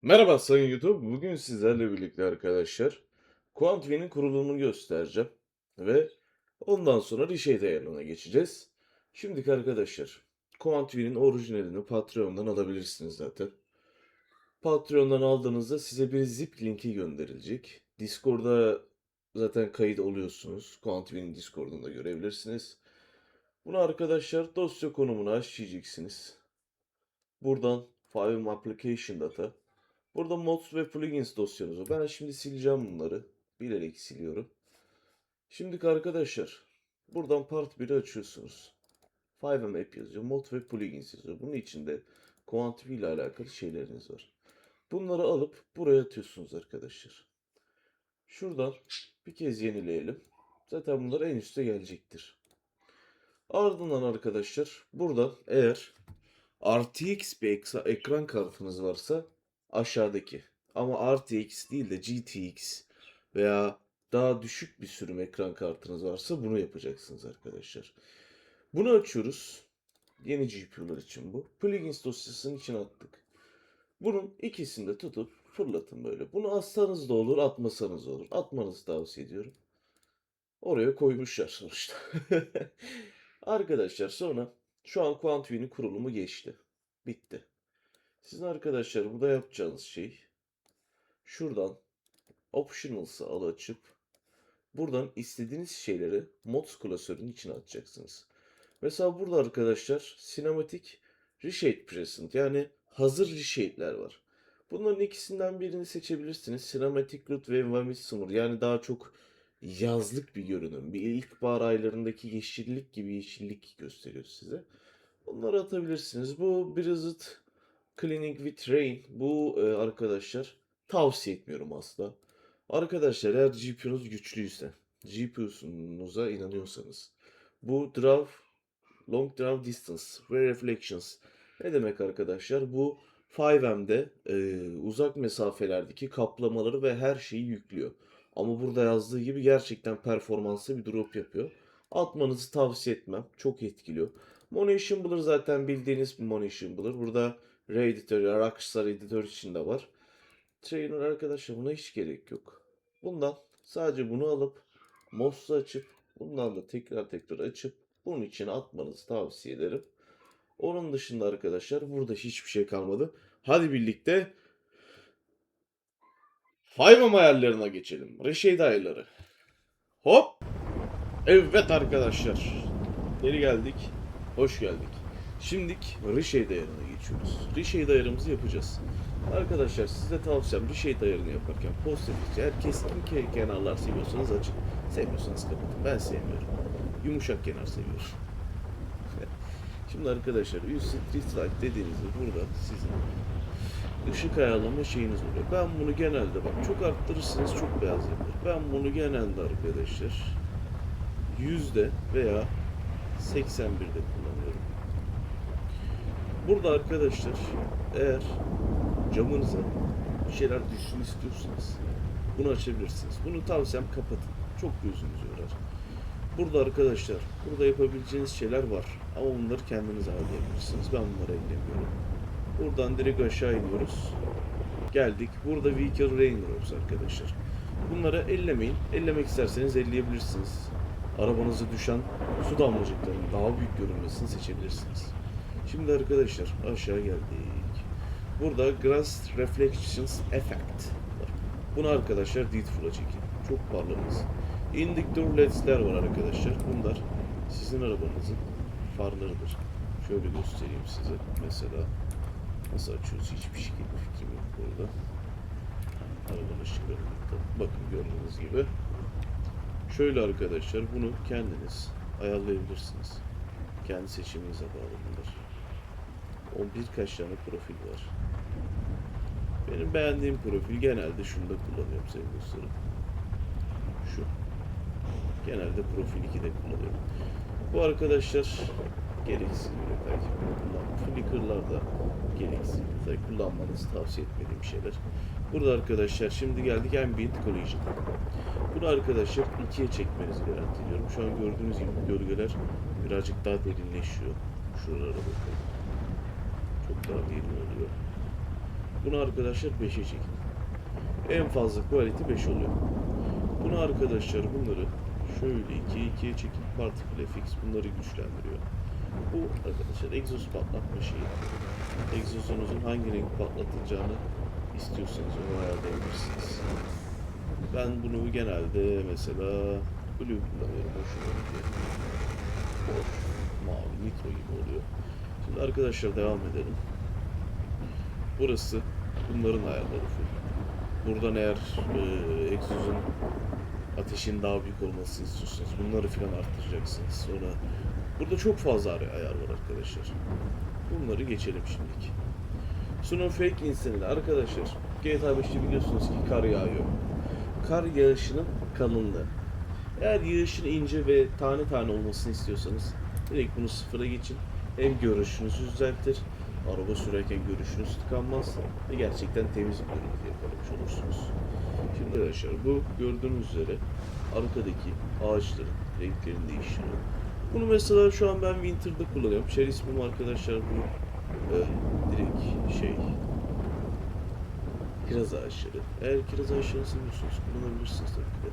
Merhaba sayın YouTube. Bugün sizlerle birlikte arkadaşlar Quantv'nin kurulumunu göstereceğim ve ondan sonra Reshade ayarına geçeceğiz. Şimdiki arkadaşlar Quantv'nin orijinalini Patreon'dan alabilirsiniz zaten. Patreon'dan aldığınızda size bir zip linki gönderilecek. Discord'da zaten kayıt oluyorsunuz. Quantv'nin Discord'unda görebilirsiniz. Bunu arkadaşlar dosya konumunu aşacaksınız. Buradan File Application Data. Burada mods ve plugins dosyanız var. Ben şimdi sileceğim bunları. Bilerek siliyorum. Şimdiki arkadaşlar buradan part 1'i açıyorsunuz. 5M app yazıyor. Mod ve plugins yazıyor. Bunun içinde QuantV ile alakalı şeyleriniz var. Bunları alıp buraya atıyorsunuz arkadaşlar. Şuradan bir kez yenileyelim. Zaten bunlar en üste gelecektir. Ardından arkadaşlar buradan eğer RTX bir ekran kartınız varsa aşağıdaki. Ama RTX değil de GTX veya daha düşük bir sürüm ekran kartınız varsa bunu yapacaksınız arkadaşlar. Bunu açıyoruz. Yeni GPU'lar için bu. Plugins dosyasının içine attık. Bunun ikisini de tutup fırlatın böyle. Bunu atsanız da olur, atmasanız da olur. Atmanızı tavsiye ediyorum. Oraya koymuşlar sonuçta. Arkadaşlar sonra şu an QuantV'nin kurulumu geçti. Bitti. Sizin arkadaşlar burada yapacağınız şey şuradan Optionals'ı açıp buradan istediğiniz şeyleri Mods klasörünün içine atacaksınız. Mesela burada arkadaşlar Cinematic Reshade Present yani hazır reshade'ler var. Bunların ikisinden birini seçebilirsiniz. Cinematic Root ve Vamit Summer yani daha çok yazlık bir görünüm. Bir ilkbahar aylarındaki yeşillik gibi yeşillik gösteriyor size. Onları atabilirsiniz. Bu Blizzard Cleaning with Rain. Bu arkadaşlar tavsiye etmiyorum asla. Arkadaşlar eğer GPU'nuz güçlüyse, GPU'nuza inanıyorsanız bu Long Draw Distance ve Reflections ne demek arkadaşlar? Bu 5M'de uzak mesafelerdeki kaplamaları ve her şeyi yüklüyor. Ama burada yazdığı gibi gerçekten performanslı bir drop yapıyor. Atmanızı tavsiye etmem. Çok etkiliyor. Motion Blur zaten bildiğiniz bir Motion Blur. Burada Ray Editor, Rockstar Editor için de var. Trainer arkadaşlar buna hiç gerek yok. Bundan sadece bunu alıp MOS'u açıp bundan da tekrar açıp bunun içine atmanızı tavsiye ederim. Onun dışında arkadaşlar burada hiçbir şey kalmadı. Hadi birlikte Five'm ayarlarına geçelim. Reshade ayarları. Hop. Evet arkadaşlar. Geri geldik. Hoş geldik. Şimdilik Reshade ayarına geçiyoruz. Reshade ayarımızı yapacağız. Arkadaşlar size tavsiyem Reshade ayarını yaparken pozitif eğer keskin kenarlar seviyorsanız açın. Sevmiyorsanız kapatın. Ben sevmiyorum. Yumuşak kenar seviyorum. Şimdi arkadaşlar Use Street Light dediğinizde burada sizin ışık ayarlama şeyiniz oluyor. Ben bunu genelde bak çok arttırırsınız çok beyaz yapar. Ben bunu genelde arkadaşlar yüzde veya 81'de kullanıyorum. Burada arkadaşlar eğer camınıza bir şeyler düşsün istiyorsanız bunu açabilirsiniz. Bunu tavsiyem kapatın. Çok gözünüzü yorar. Burada arkadaşlar burada yapabileceğiniz şeyler var. Ama bunları kendiniz ayarlayabilirsiniz. Ben bunları ellemiyorum. Buradan direkt aşağı iniyoruz. Geldik. Burada Vehicle Rain Drops arkadaşlar. Bunları ellemeyin. Ellemek isterseniz elleyebilirsiniz. Arabanıza düşen su damlacıklarının daha büyük görünmesini seçebilirsiniz. Şimdi arkadaşlar aşağı geldik. Burada Grass Reflections Effect var. Bunu arkadaşlar Deedful'a çekin. Çok parlamaz. Indicator LED'ler var arkadaşlar. Bunlar sizin arabanızın farlarıdır. Şöyle göstereyim size. Mesela nasıl açıyoruz hiçbir şekilde fikrim yok burada. Arabanın ışıklarında. Bakın gördüğünüz gibi. Şöyle arkadaşlar bunu kendiniz ayarlayabilirsiniz. Kendi seçiminize bağlı bunlar. O birkaç tane profil var. Benim beğendiğim profil genelde şunu da kullanıyorum sevgili dostlarım. Şu. Genelde profil 2'de kullanıyorum. Bu arkadaşlar gereksiz bir detay. Flickr'lar da gereksiz bir detay. Kullanmanızı tavsiye etmediğim şeyler. Burada arkadaşlar şimdi geldik Ambient Collision. Bunu arkadaşlar 2'ye çekmenizi garanti ediyorum. Şu an gördüğünüz gibi gölgeler birazcık daha derinleşiyor. Şuralara bakın. Çok daha derin oluyor. Bunu arkadaşlar 5'e çekin. En fazla quality 5 oluyor. Bunu arkadaşlar bunları şöyle 2'ye çekin. Particle FX bunları güçlendiriyor. Bu arkadaşlar egzoz patlatma şeyi. Egzozunuzun hangi renk patlatacağını istiyorsanız onu ayarlayabilirsiniz. Ben bunu genelde mesela blue kullanıyorum. Hoşuma gidiyor. Mor, mavi, nitro gibi oluyor. Şimdi arkadaşlar devam edelim. Burası bunların ayarları full. Buradan eğer egzozun ateşin daha büyük olmasını istiyorsanız bunları filan arttıracaksınız. Sonra burada çok fazla ayar var arkadaşlar. Bunları geçelim şimdilik. Snowflake insanıyla arkadaşlar GTA 5'te biliyorsunuz ki kar yağıyor. Kar yağışının kalınlığı. Eğer yağışın ince ve tane tane olmasını istiyorsanız direkt bunu sıfıra geçin. Hem görüşünüzü düzeltir, araba sürerken görüşünüz tıkanmaz ve gerçekten temiz bir görüntü yakalamış olursunuz. Şimdi arkadaşlar bu gördüğünüz üzere arkadaki ağaçların renklerini değiştiriyor. Bunu mesela şu an ben Winter'da kullanıyorum. Share ismim arkadaşlar bu direkt kiraz ağaçları. Eğer kiraz ağaçlarını seviyorsanız kullanabilirsiniz tabii ki de.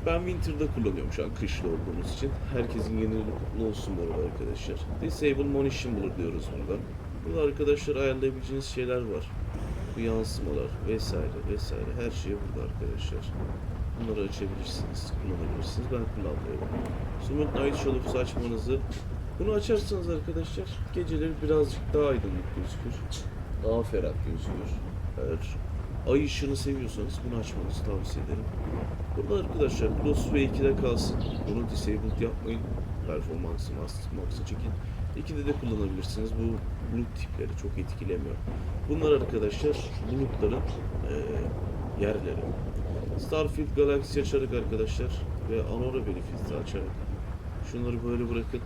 Ben Winter'da kullanıyorum şu an kışlı olduğumuz için. Herkesin yeni yılı kutlu olsun bu arada arkadaşlar. Disable Munition Blur diyoruz buradan. Burada arkadaşlar ayarlayabileceğiniz şeyler var. Bu yansımalar vesaire vesaire her şey burada arkadaşlar. Bunları açabilirsiniz, kullanabilirsiniz. Ben kullanmıyorum. Smooth Night Shadows açmanızı bunu açarsanız arkadaşlar geceleri birazcık daha aydınlık gözükür. Daha ferah gözükür. Eğer ay ışığını seviyorsanız bunu açmanızı tavsiye ederim. Burada arkadaşlar Close ve 2'de kalsın. Bunu disabled yapmayın. Performansı max'a çekin. 2'de de kullanabilirsiniz. Bu bulut tipleri çok etkilemiyor. Bunlar arkadaşlar bulutların yerleri. Starfield Galaxy açarak arkadaşlar ve Aurora Benefit'i açarak şunları böyle bırakın.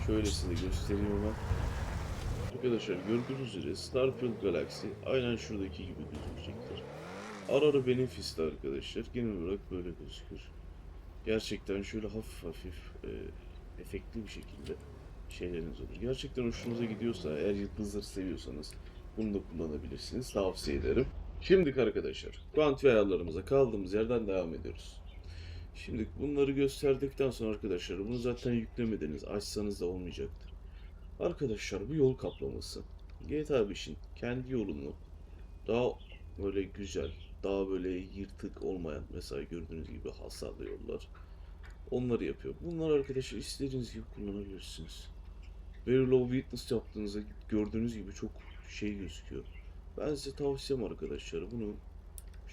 Şöyle size göstereyim hemen. Arkadaşlar gördüğünüz üzere Starfield Galaxy aynen şuradaki gibi gözükecektir. Aurora Benefit'te arkadaşlar genel olarak böyle gözükür. Gerçekten şöyle hafif hafif efektli bir şekilde şeyleriniz olur. Gerçekten hoşunuza gidiyorsa eğer yıldızları seviyorsanız bunu da kullanabilirsiniz. Tavsiye ederim. Şimdilik arkadaşlar kuantifi ayarlarımıza kaldığımız yerden devam ediyoruz. Şimdi bunları gösterdikten sonra arkadaşlar bunu zaten yüklemediniz açsanız da olmayacaktır. Arkadaşlar bu yol kaplaması GTA 5'in kendi yolunu daha böyle güzel, daha böyle yırtık olmayan mesela gördüğünüz gibi hasarlı yollar onları yapıyor. Bunları arkadaşlar istediğiniz gibi kullanabilirsiniz. Very low witness yaptığınızda gördüğünüz gibi çok şey gözüküyor. Ben size tavsiyem arkadaşlar bunu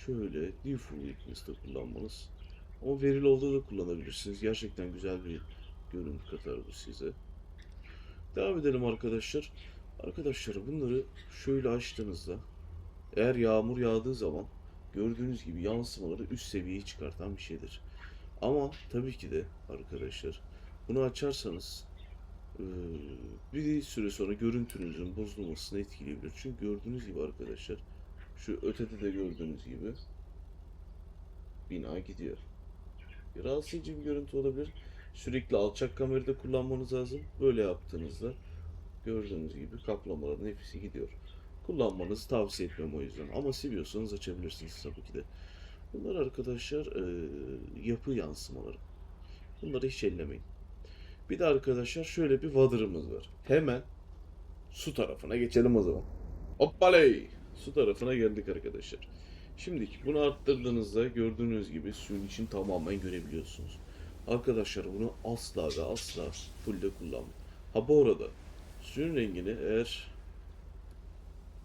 şöyle default witness'ta kullanmanız. Ama very low'da da kullanabilirsiniz. Gerçekten güzel bir görüntü katar bu size. Devam edelim arkadaşlar. Arkadaşlar bunları şöyle açtığınızda eğer yağmur yağdığı zaman gördüğünüz gibi yansımaları üst seviyeye çıkartan bir şeydir. Ama tabii ki de arkadaşlar bunu açarsanız bir süre sonra görüntünüzün bozulmasını etkileyebilir. Çünkü gördüğünüz gibi arkadaşlar şu ötede de gördüğünüz gibi bina gidiyor. Rahatsız edici bir görüntü olabilir. Sürekli alçak kamerada kullanmanız lazım. Böyle yaptığınızda gördüğünüz gibi kaplamaların hepsi gidiyor. Kullanmanızı tavsiye etmem o yüzden. Ama seviyorsanız açabilirsiniz tabii ki de. Bunlar arkadaşlar yapı yansımaları. Bunları hiç ellemeyin. Bir de arkadaşlar şöyle bir water'ımız var. Hemen su tarafına geçelim o zaman. Hoppaley! Su tarafına geldik arkadaşlar. Şimdi bunu arttırdığınızda gördüğünüz gibi suyun için tamamen görebiliyorsunuz. Arkadaşlar bunu asla ve asla full'de kullanmayın. Ha bu arada suyun rengini eğer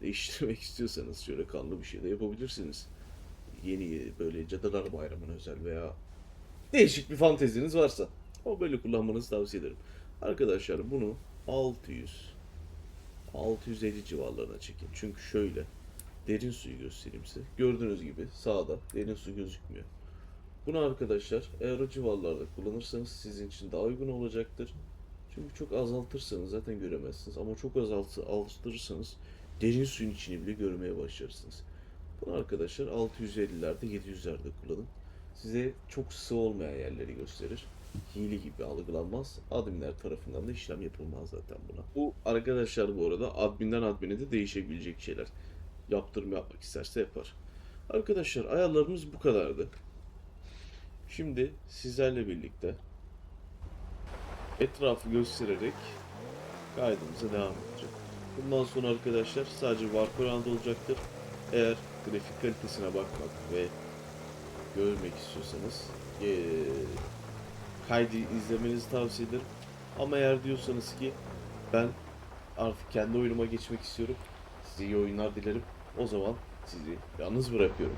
değiştirmek istiyorsanız şöyle kanlı bir şey de yapabilirsiniz. Yeni böyle Cadılar Bayramı'na özel veya değişik bir fanteziniz varsa o böyle kullanmanızı tavsiye ederim. Arkadaşlar bunu 650 civarlarına çekin. Çünkü şöyle derin suyu göstereyim size. Gördüğünüz gibi sağda derin su gözükmüyor. Bunu arkadaşlar eğer o civarlarda kullanırsanız sizin için daha uygun olacaktır. Çünkü çok azaltırsanız zaten göremezsiniz. Ama çok azaltırsanız derin suyun içini bile görmeye başlarsınız. Bunu arkadaşlar 650'lerde 700'lerde kullanın. Size çok sığ olmayan yerleri gösterir. hile gibi algılanmaz. Adminler tarafından da işlem yapılmaz zaten buna. Bu arkadaşlar bu arada adminden admine de değişebilecek şeyler. Yaptırım yapmak isterse yapar. Arkadaşlar ayarlarımız bu kadardı. Şimdi sizlerle birlikte etrafı göstererek kaydımıza devam edeceğim. Bundan sonra arkadaşlar sadece Warcraft olacaktır. Eğer grafik kalitesine bakmak ve görmek istiyorsanız kaydı izlemenizi tavsiye ederim. Ama eğer diyorsanız ki ben artık kendi oyunuma geçmek istiyorum, size iyi oyunlar dilerim. O zaman sizi yalnız bırakıyorum.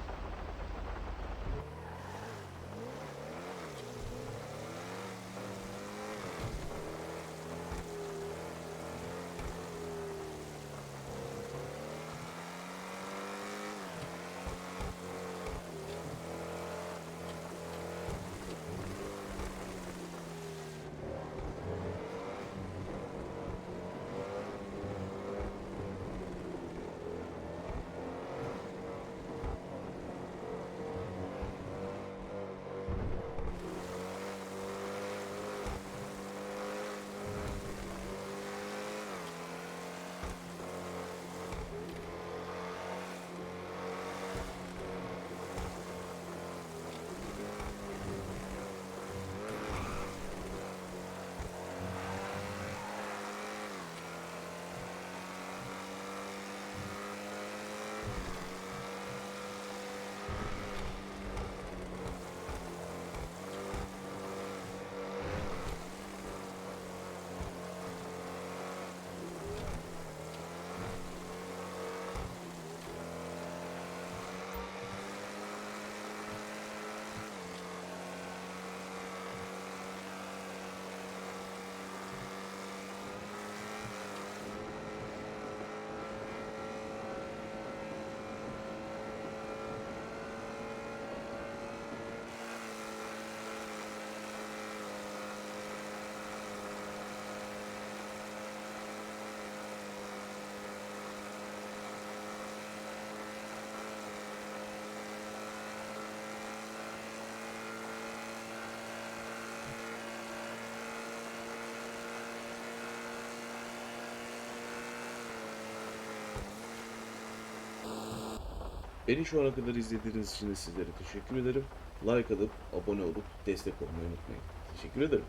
Beni şu ana kadar izlediğiniz için de sizlere teşekkür ederim. Like atıp abone olup destek olmayı unutmayın. Teşekkür ederim.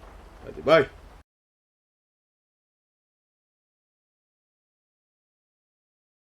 Hadi bay.